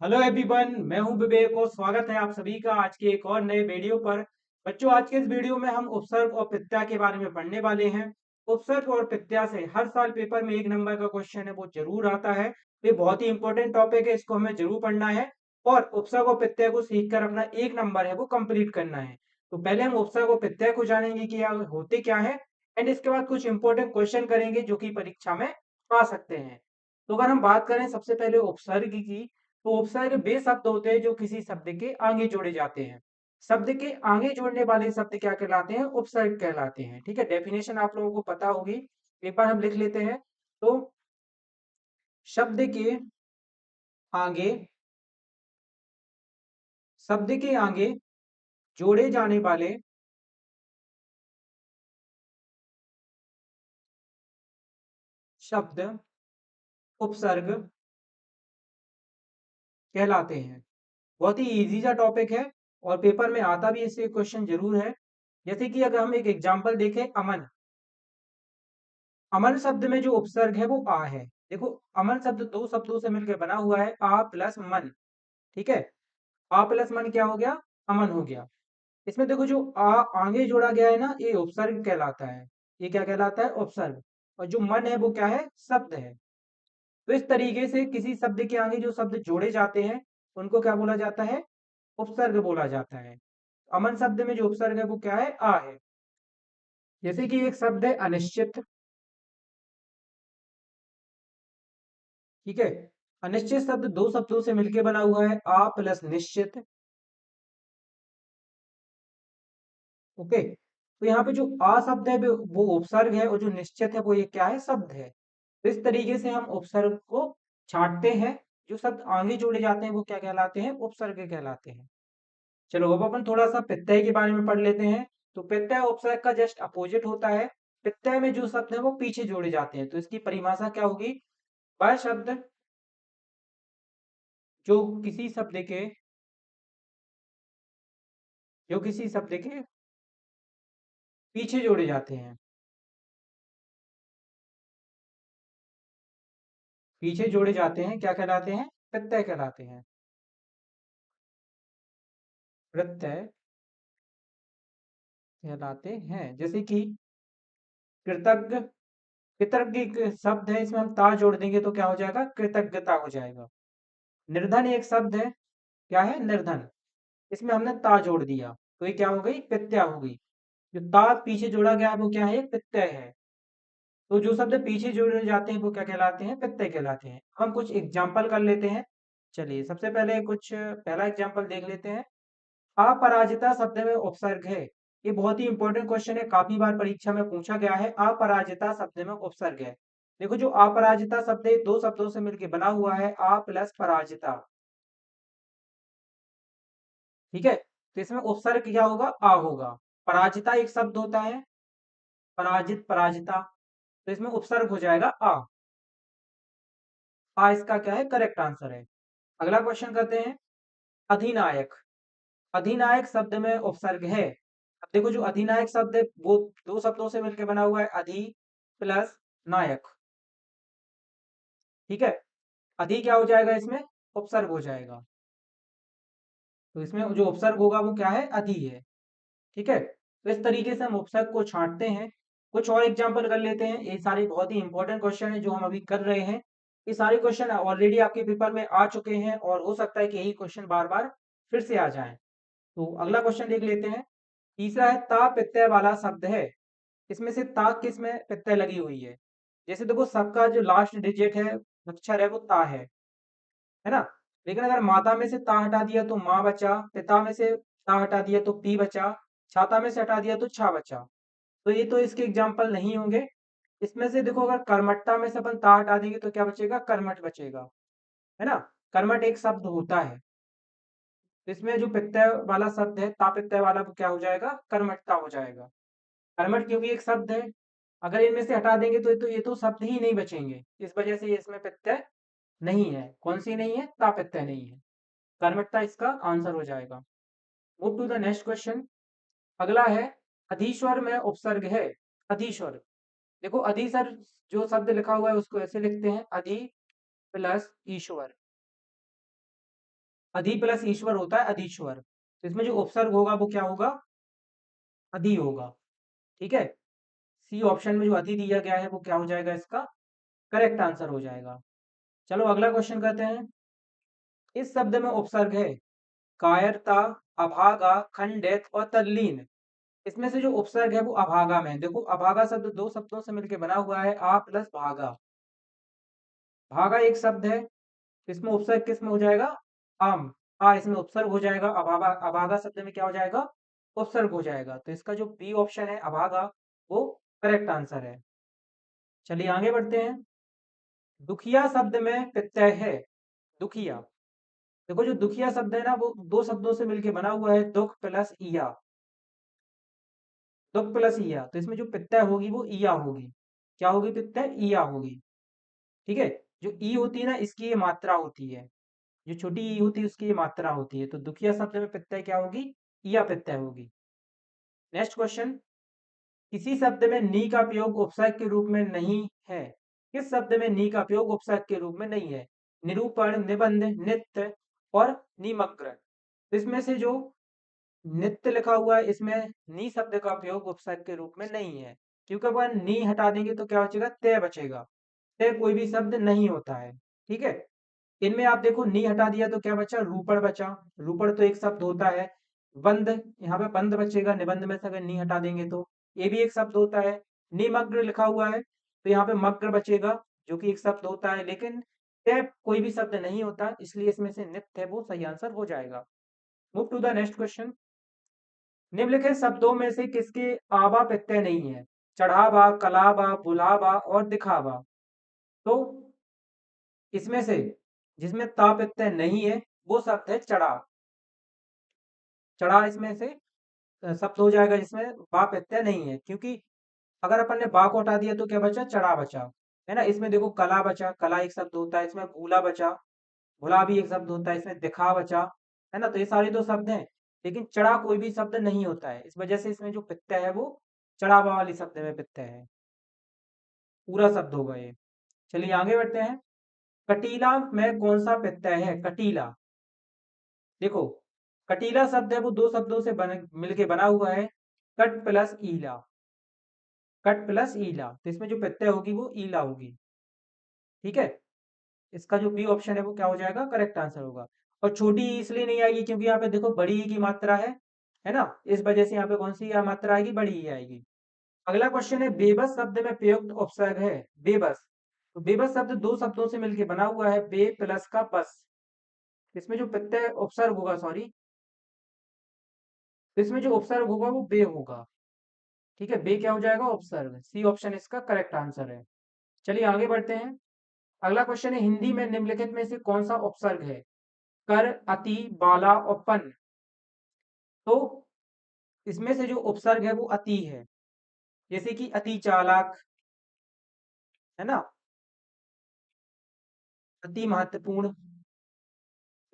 Hello everyone, मैं हूं विवेक और स्वागत है आप सभी का आज के एक और नए वीडियो पर। बच्चों, आज के इस वीडियो में हम उपसर्ग और प्रत्यय के बारे में पढ़ने वाले हैं। उपसर्ग और प्रत्यय से हर साल पेपर में 1 नंबर का क्वेश्चन है वो जरूर आता है। ये बहुत ही इंपॉर्टेंट टॉपिक है, इसको हमें जरूर पढ़ना है और उपसर्ग और प्रत्यय को सीखकर अपना 1 नंबर है वो कंप्लीट करना है। तो पहले हम उपसर्ग और प्रत्यय को जानेंगे कि यह होते क्या है एंड इसके बाद कुछ इंपॉर्टेंट क्वेश्चन करेंगे जो कि परीक्षा में आ सकते हैं। तो अगर हम बात करें सबसे पहले उपसर्ग की, तो उपसर्ग वे शब्द होते हैं जो किसी शब्द के आगे जोड़े जाते हैं। शब्द के आगे जोड़ने वाले शब्द क्या कहलाते हैं? उपसर्ग कहलाते हैं। ठीक है, डेफिनेशन आप लोगों को पता होगी, एक बार हम लिख लेते हैं। तो शब्द के आगे शब्द के आगे जोड़े जाने वाले शब्द उपसर्ग कहलाते हैं। बहुत ही इजी सा टॉपिक है और पेपर में आता भी इससे क्वेश्चन जरूर है। जैसे कि अगर हम एक एग्जांपल देखें, अमन। अमन शब्द में जो उपसर्ग है वो आ है। देखो, अमन शब्द दो शब्दों से मिलकर बना हुआ है, आ प्लस मन। ठीक है, आ प्लस मन क्या हो गया? अमन हो गया। इसमें देखो, जो आ आगे जोड़ा गया है ना, ये उपसर्ग कहलाता है। ये क्या कहलाता है? उपसर्ग। और जो मन है वो क्या है? शब्द है। तो इस तरीके से किसी शब्द के आगे जो शब्द जोड़े जाते हैं उनको क्या बोला जाता है? उपसर्ग बोला जाता है। अमन शब्द में जो उपसर्ग है वो क्या है? आ है। जैसे कि एक शब्द है अनिश्चित। ठीक है, अनिश्चित शब्द दो शब्दों से मिलकर बना हुआ है, आ प्लस निश्चित। ओके, तो यहाँ पे जो आ शब्द है वो उपसर्ग है और जो निश्चित है वो ये क्या है? शब्द है। तो इस तरीके से हम उपसर्ग को छांटते हैं। जो शब्द आगे जोड़े जाते हैं वो क्या कहलाते हैं? उपसर्ग कहलाते हैं। चलो अब अपन थोड़ा सा प्रत्यय के बारे में पढ़ लेते हैं। तो प्रत्यय उपसर्ग का जस्ट अपोजिट होता है। प्रत्यय में जो शब्द है वो पीछे जोड़े जाते हैं। तो इसकी परिभाषा क्या होगी? वह शब्द जो किसी शब्द के जो किसी शब्द के पीछे जोड़े जाते हैं। पीछे जोड़े जाते हैं क्या कहलाते हैं? प्रत्यय कहलाते हैं। प्रत्यय कहलाते हैं। जैसे कि कृतज्ञ। कृतज्ञ एक शब्द है, इसमें हम ता जोड़ देंगे तो क्या हो जाएगा? कृतज्ञता हो जाएगा। निर्धन एक शब्द है, क्या है? निर्धन। इसमें हमने ता जोड़ दिया तो ये क्या हो गई? प्रत्यय हो गई। जो ता पीछे जोड़ा गया है वो क्या है? प्रत्यय है। तो जो शब्द पीछे जोड़े जाते हैं वो क्या कहलाते हैं? प्रत्यय कहलाते हैं। हम कुछ एग्जाम्पल कर लेते हैं। चलिए सबसे पहले कुछ पहला एग्जाम्पल देख लेते हैं। अपराजिता शब्द में उपसर्ग है। ये बहुत ही इंपॉर्टेंट क्वेश्चन है, काफी बार परीक्षा में पूछा गया है। अपराजिता शब्द में उपसर्ग है। देखो, जो अपराजिता शब्द है दो शब्दों से मिलकर बना हुआ है, आ प्लस पराजिता। ठीक है, तो इसमें उपसर्ग क्या होगा? आ होगा। पराजिता एक शब्द होता है, पराजित, पराजिता। तो इसमें उपसर्ग हो जाएगा आ। आ इसका क्या है? करेक्ट आंसर है। अगला क्वेश्चन करते हैं। अधिनायक। अधिनायक शब्द में उपसर्ग है। अब देखो, जो अधिनायक शब्द है वो दो शब्दों से मिलकर बना हुआ है, अधि प्लस नायक। ठीक है, अधि क्या हो जाएगा? इसमें उपसर्ग हो जाएगा। तो इसमें जो उपसर्ग होगा वो क्या है? अधि है। ठीक है, तो इस तरीके से हम उपसर्ग को छांटते हैं। कुछ और एग्जाम्पल कर लेते हैं। ये सारे बहुत ही इंपॉर्टेंट क्वेश्चन है जो हम अभी कर रहे हैं। ये सारे क्वेश्चन ऑलरेडी आपके पेपर में आ चुके हैं और हो सकता है कि यही क्वेश्चन बार बार फिर से आ जाएं। तो अगला क्वेश्चन देख लेते हैं। तीसरा है, ता प्रत्यय वाला शब्द है। इसमें से ता किस में प्रत्यय लगी हुई है? जैसे देखो, सबका जो लास्ट डिजिट है, अक्षर है, वो ता है ना। लेकिन अगर माता में से ता हटा दिया तो माँ बचा, पिता में से ता हटा दिया तो पी बचा, छाता में से हटा दिया तो छा बचा। तो ये तो इसके एग्जाम्पल नहीं होंगे। इसमें से देखो, अगर कर्मठता में से अपन ता हटा देंगे तो क्या बचेगा? कर्मठ बचेगा, है ना। कर्मठ एक शब्द होता है। तो इसमें जो प्रत्यय वाला शब्द है, ता प्रत्यय वाला, वो क्या हो जाएगा? कर्मठता हो जाएगा। कर्मठ क्योंकि एक शब्द है। अगर इनमें से हटा देंगे तो ये तो शब्द ही नहीं बचेंगे। इस वजह से इसमें प्रत्यय नहीं है। कौन सी नहीं है? ता प्रत्यय नहीं है। कर्मठता इसका आंसर हो जाएगा। Move to the next question. अगला है, अधीश्वर में उपसर्ग है। अधीश्वर। देखो, अधीसर जो शब्द लिखा हुआ है उसको ऐसे लिखते हैं, अधि प्लस ईश्वर। अधि प्लस ईश्वर होता है अधीश्वर, तो इसमें जो उपसर्ग होगा वो क्या होगा, अधि होगा। ठीक है, सी ऑप्शन में जो अधि दिया गया है वो क्या हो जाएगा, इसका करेक्ट आंसर हो जाएगा। चलो अगला क्वेश्चन करते हैं। इस शब्द में उपसर्ग है कायरता, अभागा, खंडित और तल्लीन। इसमें से जो उपसर्ग है वो अभागा में है। देखो अभागा शब्द दो शब्दों से मिलकर बना हुआ है, आ प्लस भागा। भागा एक शब्द है, इसमें उपसर्ग किस में हो जाएगा, आम, आ इसमें उपसर्ग हो जाएगा। अभागा, अभागा शब्द में क्या हो जाएगा, उपसर्ग हो जाएगा। तो इसका जो बी ऑप्शन है अभागा वो करेक्ट आंसर है। चलिए आगे बढ़ते हैं। दुखिया शब्द में प्रत्यय है दुखिया। देखो जो दुखिया शब्द है ना वो दो शब्दों से मिलकर बना हुआ है, दुख प्लस इया, दुख प्लस इया। तो इसमें जो प्रत्यय होगी वो इया होगी। क्या होगी प्रत्यय, इया होगी। ठीक है, जो ई होती है ना इसकी ये मात्रा होती है, जो छोटी ई होती है उसकी ये मात्रा होती है। तो दुखिया शब्द में प्रत्यय क्या होगी, इया प्रत्यय होगी। नेक्स्ट क्वेश्चन, किसी शब्द में नी का प्रयोग उपसर्ग के रूप में नहीं है। किस शब्द में नी का प्रयोग उपसर्ग के रूप में नहीं है, निरूपण, निबंध, नित्य और निमग्न। इसमें से जो नित्य लिखा हुआ है इसमें नी शब्द का प्रयोग उपसर्ग के रूप में नहीं है, क्योंकि अगर नी हटा देंगे तो क्या बचेगा, तय बचेगा। तय कोई भी शब्द नहीं होता है। ठीक है, इनमें आप देखो नी हटा दिया तो क्या बचा, रूपण बचा। रूपण तो एक शब्द होता है। बंद, यहाँ पे बंद बचेगा निबंध में से अगर नी हटा देंगे तो। ये भी एक शब्द होता है। निमग्न लिखा हुआ है तो यहाँ पे मग्न बचेगा, जो कि एक शब्द होता है। लेकिन तय कोई भी शब्द नहीं होता, इसलिए इसमें से नित्य है वो सही आंसर हो जाएगा। Move to the next question. निम्नलिखित शब्दों में से किसके आबा प्रत्यय नहीं है, चढ़ावा, कलावा, बुलावा और दिखावा। तो इसमें से जिसमें ता प्रत्यय नहीं है वो शब्द है चढ़ा। चढ़ा इसमें से शब्द हो जाएगा जिसमें बा प्रत्यय नहीं है, क्योंकि अगर अपन ने बा को हटा दिया तो क्या बचा, चढ़ा बचा। है ना, इसमें देखो कला बचा, कला एक शब्द होता है। इसमें भूला बचा, भुला भी एक शब्द होता है। इसमें दिखा बचा, है ना। तो ये सारे तो शब्द हैं, लेकिन चढ़ा कोई भी शब्द नहीं होता है। इस वजह से इसमें जो प्रत्यय है वो चढ़ावा वाली शब्द में प्रत्यय है, पूरा शब्द होगा ये। चलिए आगे बढ़ते हैं। कटीला में कौन सा प्रत्यय है, कटीला। देखो कटीला शब्द है वो दो शब्दों से मिलके बना हुआ है, कट प्लस ईला। कट प्लस ईला, तो इसमें जो प्रत्यय होगी वो ईला होगी। ठीक है, इसका जो बी ऑप्शन है वो क्या हो जाएगा, करेक्ट आंसर होगा। और छोटी ई इसलिए नहीं आएगी क्योंकि यहाँ पे देखो बड़ी ई की मात्रा है ना। इस वजह से यहाँ पे कौन सी मात्रा आएगी, बड़ी ई आएगी। अगला क्वेश्चन है, बेबस शब्द में प्रयुक्त उपसर्ग है बेबस। तो बेबस शब्द दो शब्दों से मिलकर बना हुआ है, बे प्लस का बस। इसमें जो प्रत्यय उपसर्ग होगा, सॉरी, तो इसमें जो उपसर्ग होगा वो बे होगा। ठीक है, बे क्या हो जाएगा, उपसर्ग। सी ऑप्शन इसका करेक्ट आंसर है। चलिए आगे बढ़ते हैं। अगला क्वेश्चन है, हिंदी में निम्नलिखित में से कौन सा उपसर्ग है, कर, अति, बाला और पन। तो इसमें से जो उपसर्ग है वो अति है, जैसे कि अति चालाक, है ना, अति महत्वपूर्ण।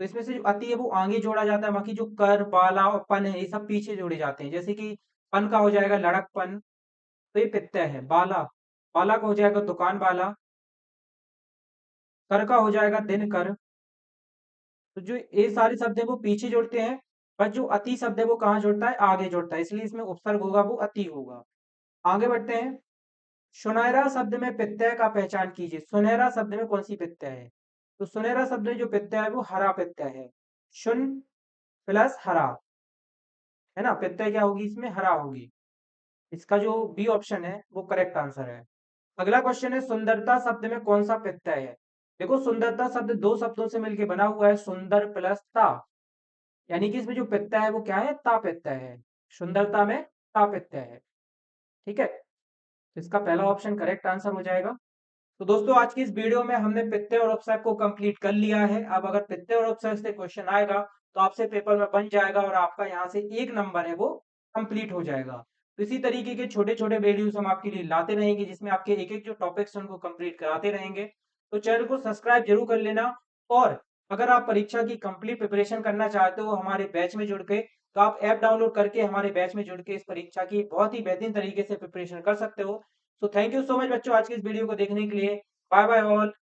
तो इसमें से जो अति है वो आगे जोड़ा जाता है, बाकी जो कर, बाला और पन है ये सब पीछे जोड़े जाते हैं। जैसे कि पन का हो जाएगा लड़कपन, तो ये प्रत्यय है। बाला, बाला का हो जाएगा दुकान बाला। कर का हो जाएगा दिन कर। तो जो ये सारे शब्द है वो पीछे जोड़ते हैं, पर जो अति शब्द है वो कहाँ जोड़ता है, आगे जोड़ता है। इसलिए इसमें उपसर्ग होगा वो अति होगा। आगे बढ़ते हैं। सुनहरा शब्द में प्रत्यय का पहचान कीजिए। सुनहरा शब्द में कौन सी प्रत्यय है, तो सुनहरा शब्द में जो प्रत्यय है वो हरा प्रत्यय है। शुन प्लस हरा, है ना, प्रत्यय क्या होगी इसमें, हरा होगी। इसका जो बी ऑप्शन है वो करेक्ट आंसर है। अगला क्वेश्चन है, सुंदरता शब्द में कौन सा प्रत्यय है। देखो सुंदरता शब्द दो शब्दों से मिलकर बना हुआ है, सुंदर प्लस ता। यानी कि इसमें जो प्रत्यय है वो क्या है, ता प्रत्यय है। सुंदरता में ता प्रत्यय है। ठीक है, तो इसका पहला ऑप्शन करेक्ट आंसर हो जाएगा। तो दोस्तों आज की इस वीडियो में हमने प्रत्यय और उपसर्ग को कंप्लीट कर लिया है। अब अगर प्रत्यय और उपसर्ग से क्वेश्चन आएगा तो आपसे पेपर में बन जाएगा और आपका यहाँ से एक नंबर है वो कंप्लीट हो जाएगा। तो इसी तरीके के छोटे छोटे वीडियोस हम आपके लिए लाते रहेंगे, जिसमें आपके एक एक जो टॉपिक्स हैं उनको कंप्लीट कराते रहेंगे। तो चैनल को सब्सक्राइब जरूर कर लेना। और अगर आप परीक्षा की कंप्लीट प्रिपरेशन करना चाहते हो हमारे बैच में जुड़ के, तो आप ऐप डाउनलोड करके हमारे बैच में जुड़ के इस परीक्षा की बहुत ही बेहतरीन तरीके से प्रिपरेशन कर सकते हो। So thank you so much बच्चों आज की इस वीडियो को देखने के लिए। Bye bye all.